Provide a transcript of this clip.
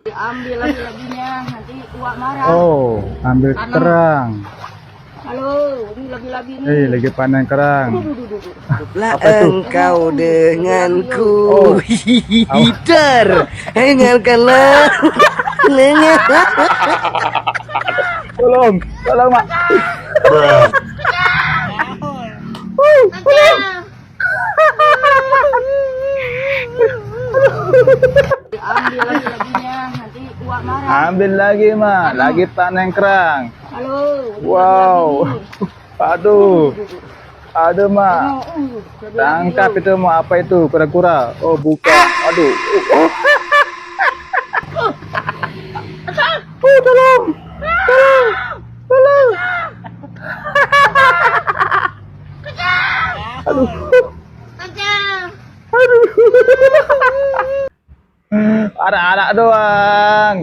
Diambil lagi-laginya, nanti uak marah. Oh, ambil Tanam. kerang. Halo, ini lagi-lagi nih. Lagi panen kerang. Lah Apa itu? engkau denganku Oh. hider, dengarkanlah lengan. Tolong mak. Diambil lagi-laginya, nanti uak marah. Ambil lagi mak, lagi panen kerang. Halo, ini Wow. lagi-lagi. Aduh, aduh mak. Lagi-lagi Tangkap loh. itu mau apa itu kura-kura? Oh bukan. Aduh. Tolong. Aduh. Aduh. Anak-anak doang.